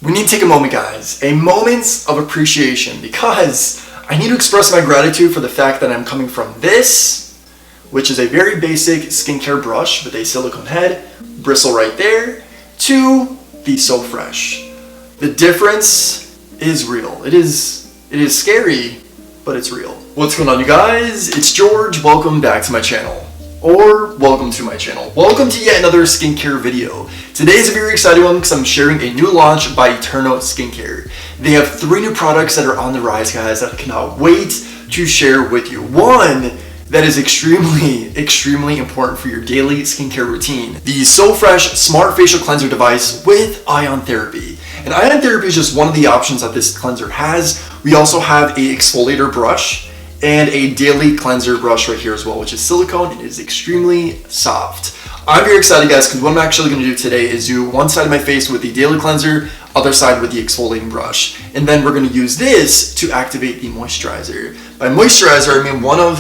We need to take a moment, guys, a moment of appreciation, because I need to express my gratitude for the fact that I'm coming from this, which is a very basic skincare brush with a silicone head, bristle right there, to the So Fresh. The difference is real. It is scary, but it's real. What's going on, you guys? It's George. Welcome back to my channel. Or welcome to my channel. Welcome to yet another skincare video. Today's a very exciting one because I'm sharing a new launch by ETERNO SKINCARE. They have 3 new products that are on the rise, guys, that I cannot wait to share with you. One that is extremely important for your daily skincare routine. The So Fresh Smart Facial Cleanser device with ion therapy. And ion therapy is just one of the options that this cleanser has. We also have a exfoliator brush and a daily cleanser brush right here as well, which is silicone and is extremely soft. I'm very excited, guys, because what I'm actually going to do today is do one side of my face with the daily cleanser, other side with the exfoliating brush. And then we're going to use this to activate the moisturizer. By moisturizer, I mean one of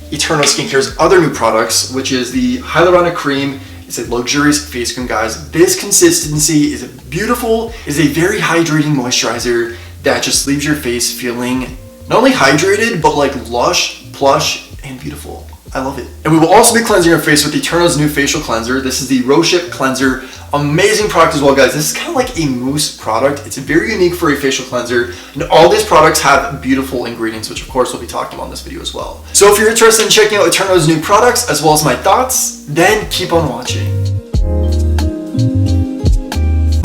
ETERNO SKINCARE's other new products, which is the Hyaluronic Cream. It's a luxurious face cream, guys. This consistency is beautiful, is a very hydrating moisturizer that just leaves your face feeling not only hydrated, but like lush, plush, and beautiful. I love it. And we will also be cleansing our face with ETERNO's new facial cleanser. This is the Rosehip cleanser. Amazing product as well, guys. This is kind of like a mousse product. It's very unique for a facial cleanser. And all these products have beautiful ingredients, which of course we'll be talking about in this video as well. So if you're interested in checking out ETERNO's new products, as well as my thoughts, then keep on watching.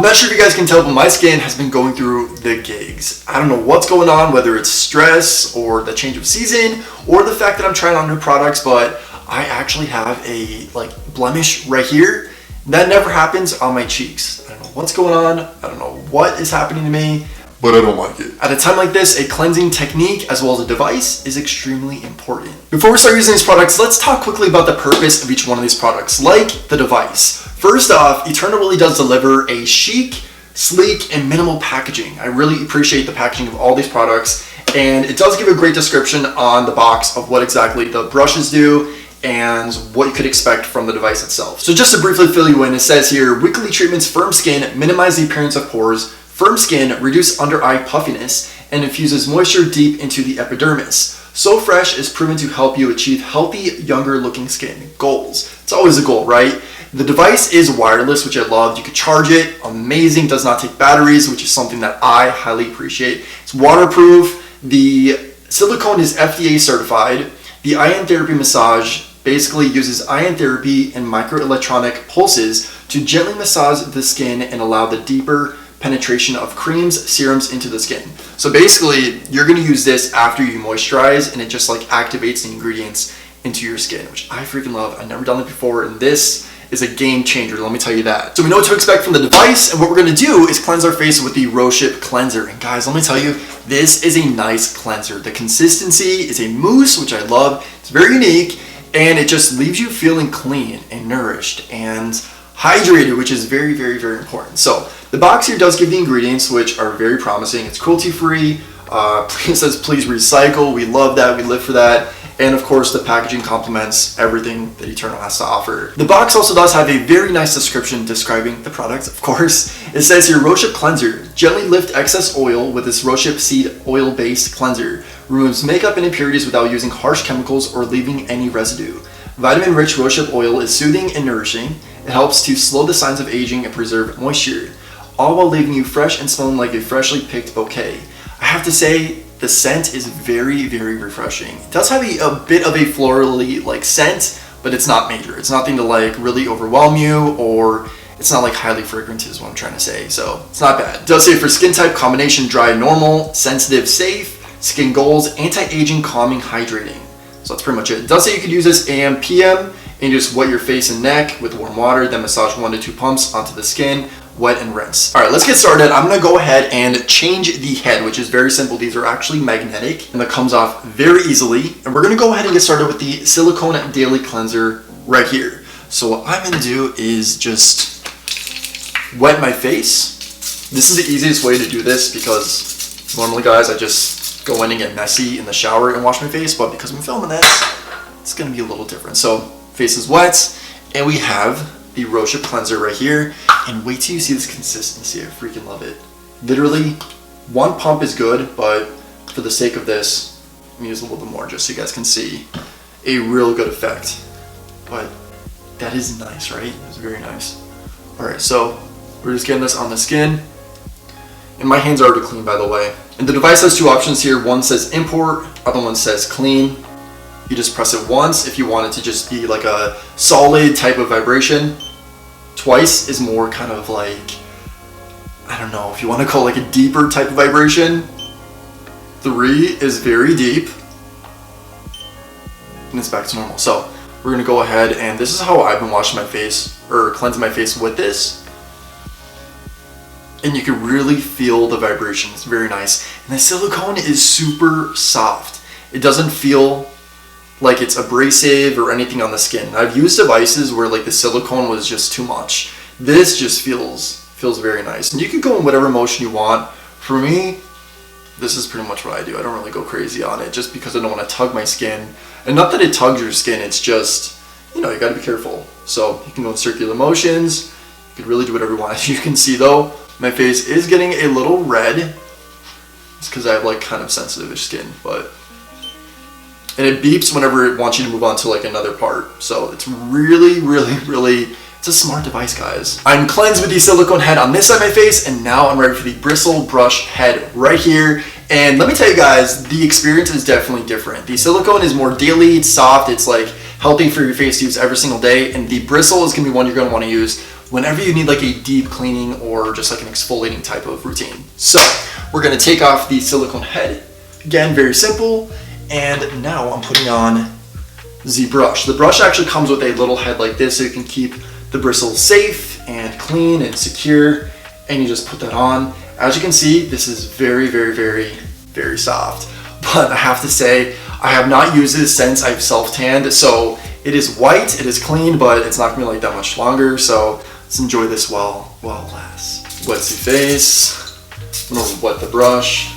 I'm not sure if you guys can tell, but my skin has been going through the gigs. I don't know what's going on, whether it's stress or the change of season or the fact that I'm trying on new products, but I actually have a blemish right here. That never happens on my cheeks. I don't know what's going on. I don't know what is happening to me, but I don't like it. At a time like this, a cleansing technique as well as a device is extremely important. Before we start using these products, let's talk quickly about the purpose of each one of these products, like the device. First off, ETERNO really does deliver a chic, sleek, and minimal packaging. I really appreciate the packaging of all these products, and it does give a great description on the box of what exactly the brushes do and what you could expect from the device itself. So just to briefly fill you in, it says here, weekly treatments firm skin, minimize the appearance of pores, firm skin, reduce under eye puffiness, and infuses moisture deep into the epidermis. So Fresh is proven to help you achieve healthy, younger looking skin goals. It's always a goal, right? The device is wireless, which I loved. You could charge it, amazing, does not take batteries, which is something that I highly appreciate. It's waterproof. The silicone is FDA certified. The ion therapy massage basically uses ion therapy and microelectronic pulses to gently massage the skin and allow the deeper penetration of creams, serums into the skin. So basically, you're gonna use this after you moisturize, and it just activates the ingredients into your skin, which I freaking love. I've never done it before, and this is a game changer, let me tell you that. So we know what to expect from the device, and what we're gonna do is cleanse our face with the Rosehip cleanser. And guys, let me tell you, this is a nice cleanser. The consistency is a mousse, which I love. It's very unique, and it just leaves you feeling clean and nourished and hydrated, which is very important. So the box here does give the ingredients, which are very promising. It's cruelty-free. It says please recycle. We love that. We live for that. And of course, the packaging complements everything that ETERNO has to offer. The box also does have a very nice description describing the product, of course. It says here, Rosehip cleanser. Gently lift excess oil with this rosehip seed oil-based cleanser. Removes makeup and impurities without using harsh chemicals or leaving any residue. Vitamin-rich rosehip oil is soothing and nourishing. It helps to slow the signs of aging and preserve moisture, all while leaving you fresh and smelling like a freshly picked bouquet. I have to say, the scent is very refreshing. It does have a bit of a florally scent, but it's not major. It's nothing to really overwhelm you, or it's not highly fragrant is what I'm trying to say. So it's not bad. It does say for skin type combination, dry, normal, sensitive, safe, skin goals, anti-aging, calming, hydrating. So that's pretty much it. It does say you could use this AM, PM, and just wet your face and neck with warm water, then massage 1 to 2 pumps onto the skin, wet and rinse. All right, let's get started. I'm gonna go ahead and change the head, which is very simple. These are actually magnetic, and that comes off very easily. And we're gonna go ahead and get started with the silicone daily cleanser right here. So what I'm gonna do is just wet my face. This is the easiest way to do this because normally, guys, I just go in and get messy in the shower and wash my face, but because I'm filming this, it's gonna be a little different. So face is wet, and we have the Rosehip cleanser right here, and wait till you see this consistency. I freaking love it. Literally, one pump is good, but for the sake of this, I'm gonna use a little bit more just so you guys can see a real good effect. But that is nice, right? It's very nice. All right, so we're just getting this on the skin. And my hands are already clean, by the way. And the device has two options here. One says import, other one says clean. You just press it once if you want it to just be like a solid type of vibration. Twice is more kind of like, I don't know if you want to call it like a deeper type of vibration. 3 is very deep. And it's back to normal. So we're gonna go ahead, and this is how I've been washing my face, or cleansing my face with this. And you can really feel the vibration. It's very nice. And the silicone is super soft. It doesn't feel like it's abrasive or anything on the skin. I've used devices where like the silicone was just too much. This just feels very nice. And you can go in whatever motion you want. For me, this is pretty much what I do. I don't really go crazy on it just because I don't want to tug my skin. And not that it tugs your skin, it's just, you know, you gotta be careful. So you can go in circular motions. You can really do whatever you want. As you can see though, my face is getting a little red. It's because I have like kind of sensitive-ish skin, but, and it beeps whenever it wants you to move on to like another part. So it's really, it's a smart device, guys. I'm cleansed with the silicone head on this side of my face, and now I'm ready for the bristle brush head right here. And let me tell you guys, the experience is definitely different. The silicone is more daily, it's soft, it's like healthy for your face to use every single day, and the bristle is gonna be one you're gonna wanna use whenever you need like a deep cleaning or just like an exfoliating type of routine. So we're gonna take off the silicone head. Again, very simple. And now I'm putting on ZBrush. The brush actually comes with a little head like this so you can keep the bristles safe and clean and secure. And you just put that on. As you can see, this is very soft. But I have to say, I have not used this since I've self-tanned. So it is white, it is clean, but it's not gonna be like that much longer. So let's enjoy this while it lasts. Wet the face. I'm gonna wet the brush.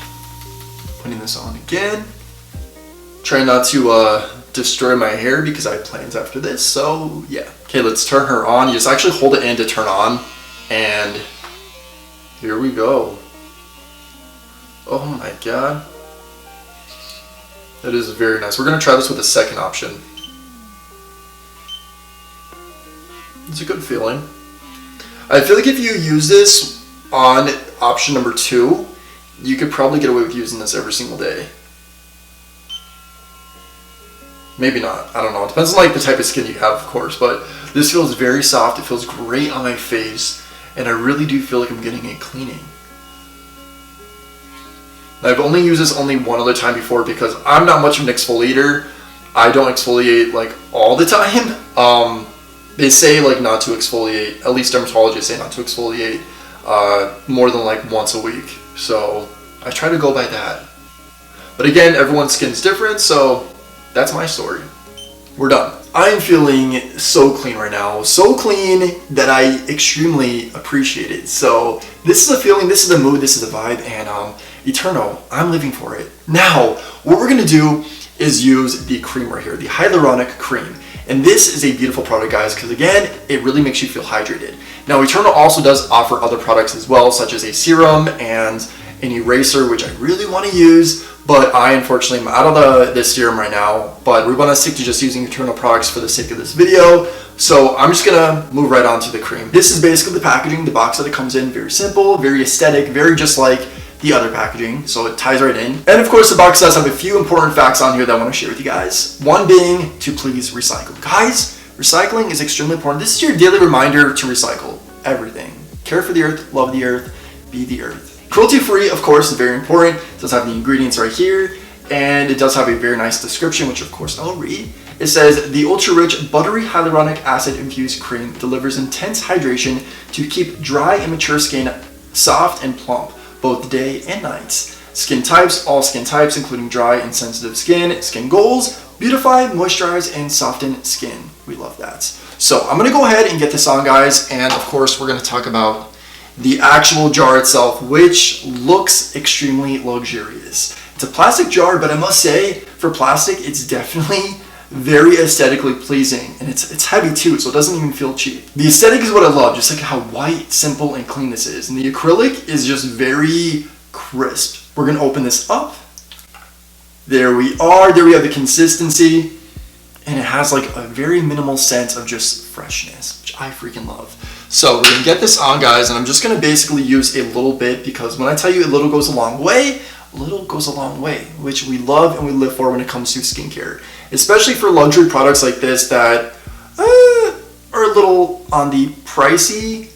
Putting this on again. Try not to destroy my hair because I have plans after this, so yeah. Okay, let's turn her on. You just actually hold it in to turn on, and here we go. Oh my god. That is very nice. We're gonna try this with a second option. It's a good feeling. I feel like if you use this on option number 2, you could probably get away with using this every single day. Maybe not, I don't know. It depends on like the type of skin you have, of course, but this feels very soft. It feels great on my face, and I really do feel like I'm getting a cleaning. Now, I've only used this one other time before because I'm not much of an exfoliator. I don't exfoliate like all the time. They say like not to exfoliate, at least dermatologists say not to exfoliate more than like once a week. So I try to go by that. But again, everyone's skin's different, so that's my story. We're done. I'm feeling so clean right now. So clean that I extremely appreciate it. So this is a feeling, this is the mood, this is the vibe, and Eterno, I'm living for it. Now, what we're gonna do is use the cream right here, the Hyaluronic Cream. And this is a beautiful product, guys, because again, it really makes you feel hydrated. Now, ETERNO also does offer other products as well, such as a serum and an eraser, which I really want to use, but I unfortunately am out of this serum right now. But we want to stick to just using ETERNO products for the sake of this video. So I'm just gonna move right on to the cream. This is basically the packaging, the box that it comes in. Very simple, very aesthetic, very just like the other packaging, so it ties right in. And of course the box does have a few important facts on here that I want to share with you guys. One being to please recycle. Guys, recycling is extremely important. This is your daily reminder to recycle everything. Care for the earth, love the earth, be the earth. Cruelty-free, of course, is very important. It does have the ingredients right here, and it does have a very nice description, which of course I'll read. It says, the ultra-rich, buttery hyaluronic acid-infused cream delivers intense hydration to keep dry, immature skin soft and plump, both day and nights. Skin types, all skin types, including dry and sensitive skin. Skin goals, beautify, moisturize, and soften skin. We love that. So I'm gonna go ahead and get this on, guys, and of course we're gonna talk about the actual jar itself, which looks extremely luxurious. It's a plastic jar, but I must say, for plastic, it's definitely very aesthetically pleasing, and it's heavy too, so it doesn't even feel cheap. The aesthetic is what I love, just like how white, simple, and clean this is. And the acrylic is just very crisp. We're gonna open this up. There we are. There we have the consistency, and it has like a very minimal sense of just freshness, which I freaking love. So we're gonna get this on, guys, and I'm just gonna basically use a little bit, because when I tell you a little goes a long way, a little goes a long way, which we love and we live for when it comes to skincare, especially for luxury products like this that are a little on the pricey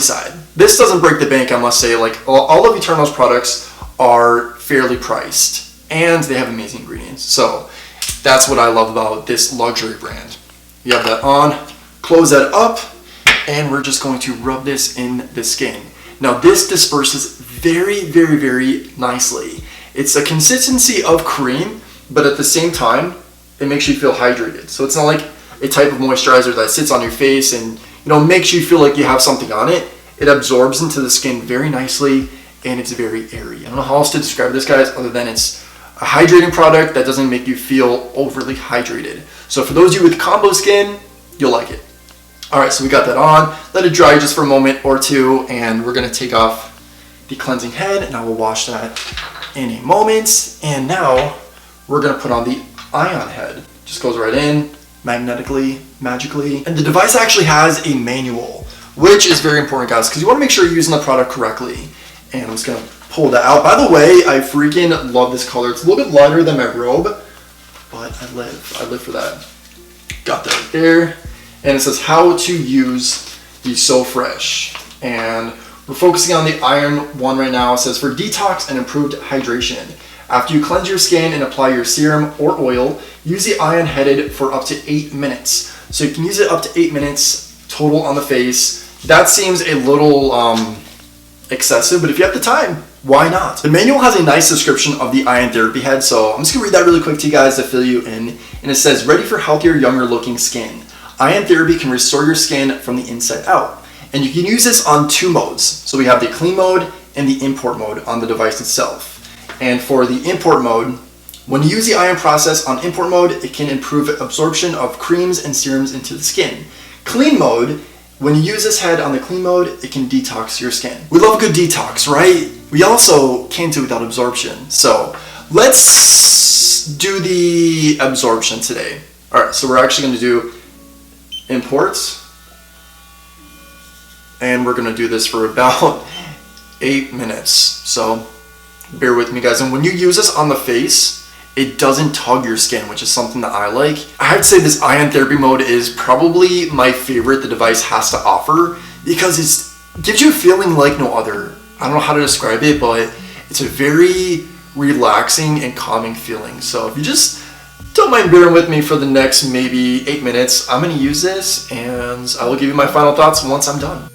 side. This doesn't break the bank, I must say. Like all of ETERNO's products are fairly priced, and they have amazing ingredients. So that's what I love about this luxury brand. You have that on, close that up, and we're just going to rub this in the skin. Now this disperses very, very, very nicely. It's a consistency of cream, but at the same time, it makes you feel hydrated. So it's not like a type of moisturizer that sits on your face and makes you feel like you have something on it. It absorbs into the skin very nicely, and it's very airy. I don't know how else to describe this, guys, other than it's a hydrating product that doesn't make you feel overly hydrated. So for those of you with combo skin, you'll like it. All right, so we got that on. Let it dry just for a moment or two, and we're gonna take off the cleansing head, and I will wash that in a moment. And now we're gonna put on the ion head. Just goes right in, magnetically, magically. And the device actually has a manual, which is very important, guys, because you wanna make sure you're using the product correctly. And I'm just gonna pull that out. By the way, I freaking love this color. It's a little bit lighter than my robe, but I live for that. Got that right there. And it says how to use the So Fresh. And we're focusing on the iron one right now. It says for detox and improved hydration. After you cleanse your skin and apply your serum or oil, use the ion headed for up to 8 minutes. So you can use it up to 8 minutes total on the face. That seems a little excessive, but if you have the time, why not? The manual has a nice description of the ion therapy head, so I'm just gonna read that really quick to you guys to fill you in. And it says, ready for healthier, younger looking skin. Ion therapy can restore your skin from the inside out. And you can use this on 2 modes. So we have the clean mode and the import mode on the device itself. And for the import mode, when you use the ion process on import mode, it can improve absorption of creams and serums into the skin. Clean mode, when you use this head on the clean mode, it can detox your skin. We love a good detox, right? We also can't do without absorption. So let's do the absorption today. All right, so we're actually gonna do imports, and we're gonna do this for about 8 minutes. So bear with me, guys. And when you use this on the face, it doesn't tug your skin, which is something that I like. I have to say this ion therapy mode is probably my favorite the device has to offer, because it gives you a feeling like no other. I don't know how to describe it, but it's a very relaxing and calming feeling. So if you just don't mind bearing with me for the next maybe 8 minutes, I'm gonna use this and I will give you my final thoughts once I'm done.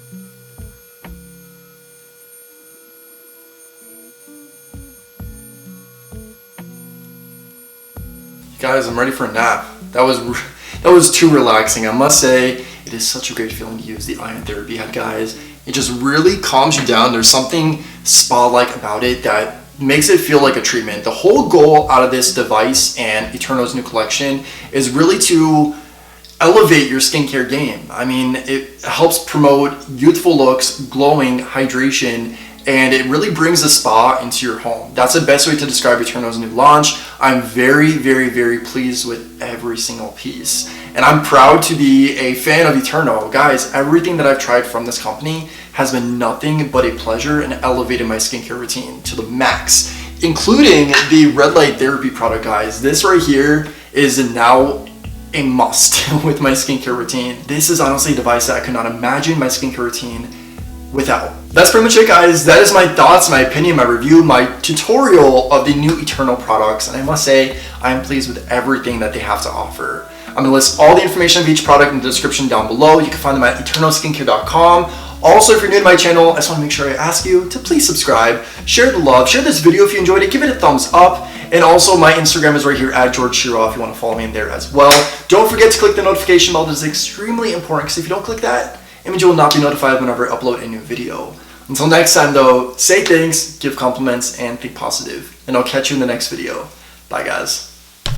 Guys, I'm ready for a nap. That was too relaxing. I must say, it is such a great feeling to use the ion therapy head, guys. It just really calms you down. There's something spa-like about it that makes it feel like a treatment. The whole goal out of this device and ETERNO's new collection is really to elevate your skincare game. I mean, it helps promote youthful looks, glowing, hydration, and it really brings a spa into your home. That's the best way to describe ETERNO's new launch. I'm very, very, very pleased with every single piece. And I'm proud to be a fan of ETERNO. Guys, everything that I've tried from this company has been nothing but a pleasure and elevated my skincare routine to the max, including the red light therapy product, guys. This right here is now a must with my skincare routine. This is honestly a device that I could not imagine my skincare routine without. That's pretty much it, guys. That is my thoughts, my opinion, my review, my tutorial of the new ETERNO products. And I must say, I am pleased with everything that they have to offer. I'm gonna list all the information of each product in the description down below. You can find them at ETERNOSKINCARE.com. Also, if you're new to my channel, I just wanna make sure I ask you to please subscribe, share the love, share this video if you enjoyed it, give it a thumbs up. And also my Instagram is right here at 𝗀𝗄𝘄𝘆 if you wanna follow me in there as well. Don't forget to click the notification bell. This is extremely important, because if you don't click that, it means you will not be notified whenever I upload a new video. Until next time though, say thanks, give compliments, and think positive. And I'll catch you in the next video. Bye, guys.